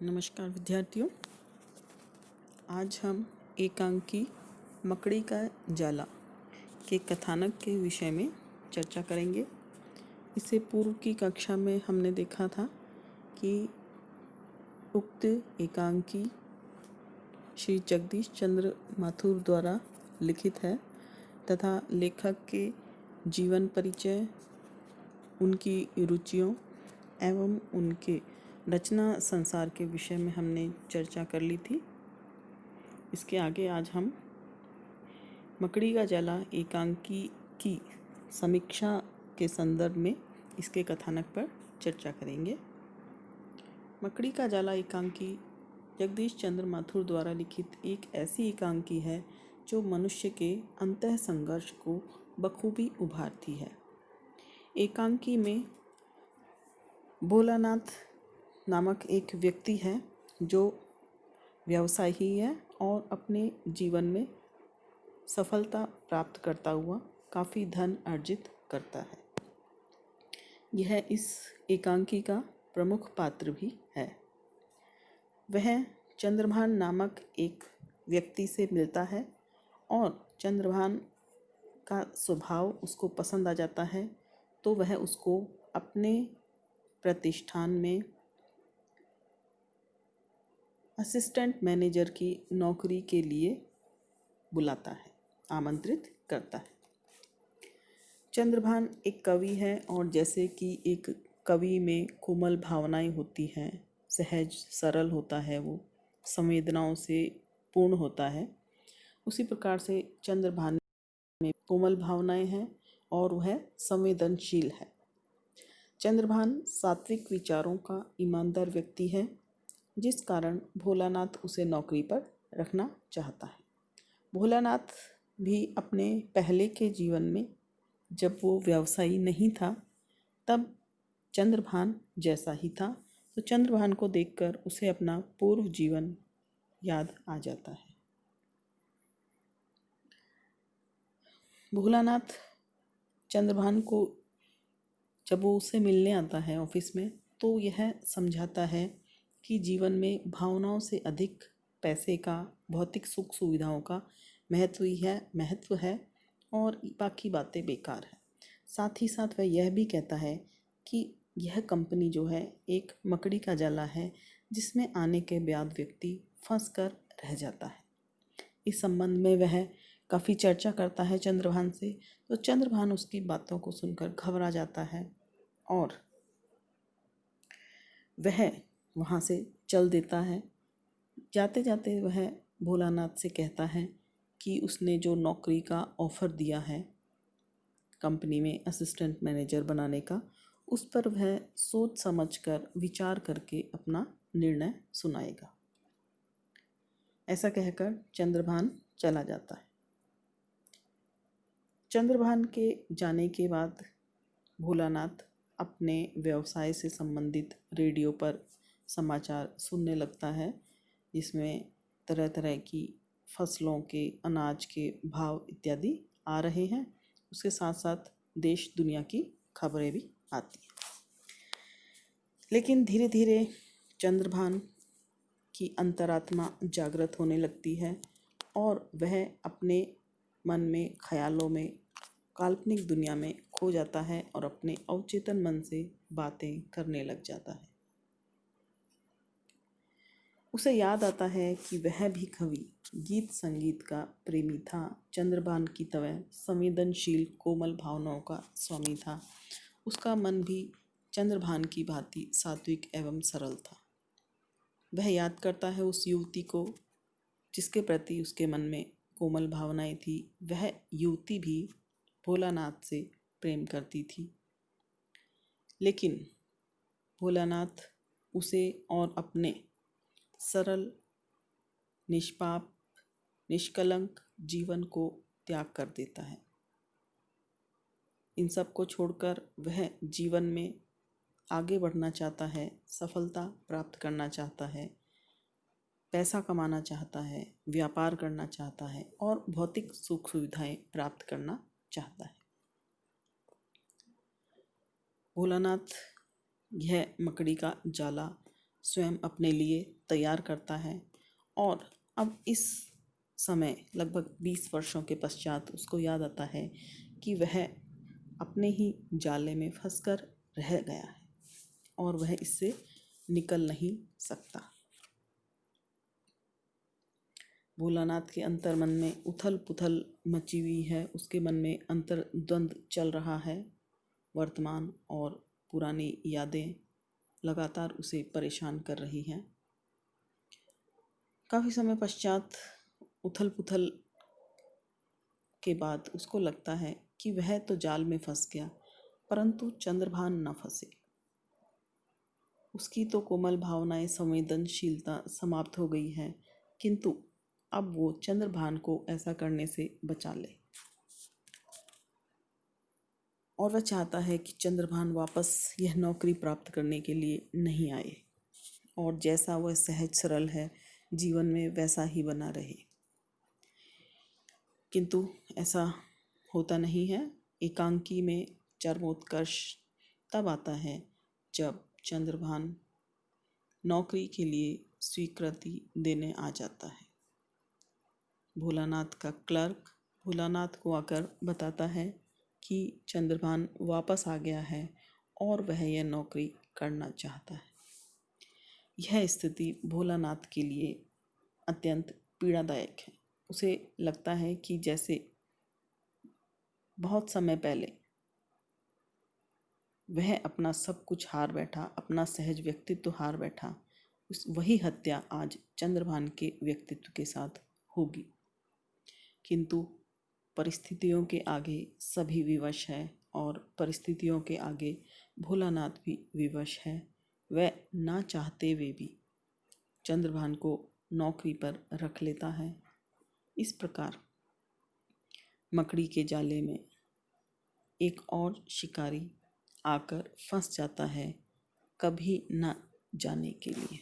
नमस्कार विद्यार्थियों, आज हम एकांकी मकड़ी का जाला के कथानक के विषय में चर्चा करेंगे। इससे पूर्व की कक्षा में हमने देखा था कि उक्त एकांकी श्री जगदीश चंद्र माथुर द्वारा लिखित है तथा लेखक के जीवन परिचय, उनकी रुचियों एवं उनके रचना संसार के विषय में हमने चर्चा कर ली थी। इसके आगे आज हम मकड़ी का जाला एकांकी की समीक्षा के संदर्भ में इसके कथानक पर चर्चा करेंगे। मकड़ी का जाला एकांकी जगदीश चंद्र माथुर द्वारा लिखित एक ऐसी एकांकी है जो मनुष्य के अंतः संघर्ष को बखूबी उभारती है। एकांकी में भोलानाथ नामक एक व्यक्ति है जो व्यवसायी है और अपने जीवन में सफलता प्राप्त करता हुआ काफ़ी धन अर्जित करता है। यह इस एकांकी का प्रमुख पात्र भी है। वह चंद्रभान नामक एक व्यक्ति से मिलता है और चंद्रभान का स्वभाव उसको पसंद आ जाता है, तो वह उसको अपने प्रतिष्ठान में असिस्टेंट मैनेजर की नौकरी के लिए बुलाता है, आमंत्रित करता है। चंद्रभान एक कवि है और जैसे कि एक कवि में कोमल भावनाएं होती हैं, सहज सरल होता है, वो संवेदनाओं से पूर्ण होता है, उसी प्रकार से चंद्रभान में कोमल भावनाएं हैं और वह संवेदनशील है। चंद्रभान सात्विक विचारों का ईमानदार व्यक्ति है, जिस कारण भोलानाथ उसे नौकरी पर रखना चाहता है। भोलानाथ भी अपने पहले के जीवन में जब वो व्यवसायी नहीं था तब चंद्रभान जैसा ही था, तो चंद्रभान को देखकर उसे अपना पूर्व जीवन याद आ जाता है। भोलानाथ चंद्रभान को जब वो उससे मिलने आता है ऑफिस में, तो यह समझाता है कि जीवन में भावनाओं से अधिक पैसे का, भौतिक सुख सुविधाओं का महत्व है और बाकी बातें बेकार है। साथ ही साथ वह यह भी कहता है कि यह कंपनी जो है एक मकड़ी का जाला है, जिसमें आने के बाद व्यक्ति फंस कर रह जाता है। इस संबंध में वह काफ़ी चर्चा करता है चंद्रभान से, तो चंद्रभान उसकी बातों को सुनकर घबरा जाता है और वह वहाँ से चल देता है। जाते जाते वह भोलानाथ से कहता है कि उसने जो नौकरी का ऑफ़र दिया है कंपनी में असिस्टेंट मैनेजर बनाने का, उस पर वह सोच समझकर विचार करके अपना निर्णय सुनाएगा। ऐसा कहकर चंद्रभान चला जाता है। चंद्रभान के जाने के बाद भोलानाथ अपने व्यवसाय से संबंधित रेडियो पर समाचार सुनने लगता है, जिसमें तरह तरह की फसलों के, अनाज के भाव इत्यादि आ रहे हैं। उसके साथ साथ देश दुनिया की खबरें भी आती हैं। लेकिन धीरे धीरे चंद्रभान की अंतरात्मा जागृत होने लगती है और वह अपने मन में, ख्यालों में, काल्पनिक दुनिया में खो जाता है और अपने अवचेतन मन से बातें करने लग जाता है। उसे याद आता है कि वह भी कवि, गीत संगीत का प्रेमी था, चंद्रभान की तरह संवेदनशील कोमल भावनाओं का स्वामी था। उसका मन भी चंद्रभान की भांति सात्विक एवं सरल था। वह याद करता है उस युवती को जिसके प्रति उसके मन में कोमल भावनाएं थी। वह युवती भी भोलानाथ से प्रेम करती थी, लेकिन भोलानाथ उसे और अपने सरल, निष्पाप, निष्कलंक जीवन को त्याग कर देता है। इन सब को छोड़कर वह जीवन में आगे बढ़ना चाहता है, सफलता प्राप्त करना चाहता है, पैसा कमाना चाहता है, व्यापार करना चाहता है और भौतिक सुख सुविधाएं प्राप्त करना चाहता है। भोलानाथ यह मकड़ी का जाला स्वयं अपने लिए तैयार करता है और अब इस समय लगभग 20 वर्षों के पश्चात उसको याद आता है कि वह अपने ही जाले में फंसकर रह गया है और वह इससे निकल नहीं सकता। भोलानाथ के अंतर्मन में उथल पुथल मची हुई है। उसके मन में अंतर्द्वंद चल रहा है। वर्तमान और पुरानी यादें लगातार उसे परेशान कर रही हैं। काफ़ी समय पश्चात उथल पुथल के बाद उसको लगता है कि वह तो जाल में फंस गया, परंतु चंद्रभान न फंसे। उसकी तो कोमल भावनाएं, संवेदनशीलता समाप्त हो गई है, किंतु अब वो चंद्रभान को ऐसा करने से बचा ले और वह चाहता है कि चंद्रभान वापस यह नौकरी प्राप्त करने के लिए नहीं आए और जैसा वह सहज सरल है जीवन में वैसा ही बना रहे। किंतु ऐसा होता नहीं है। एकांकी में चरमोत्कर्ष तब आता है जब चंद्रभान नौकरी के लिए स्वीकृति देने आ जाता है। भोलानाथ का क्लर्क भोलानाथ को आकर बताता है कि चंद्रभान वापस आ गया है और वह यह नौकरी करना चाहता है। यह स्थिति भोलानाथ के लिए अत्यंत पीड़ादायक है। उसे लगता है कि जैसे बहुत समय पहले वह अपना सब कुछ हार बैठा, अपना सहज व्यक्तित्व हार बैठा, उस वही हत्या आज चंद्रभान के व्यक्तित्व के साथ होगी। किंतु परिस्थितियों के आगे सभी विवश है और परिस्थितियों के आगे भोलानाथ भी विवश है। वह ना चाहते हुए भी चंद्रभान को नौकरी पर रख लेता है। इस प्रकार मकड़ी के जाले में एक और शिकारी आकर फंस जाता है, कभी न जाने के लिए।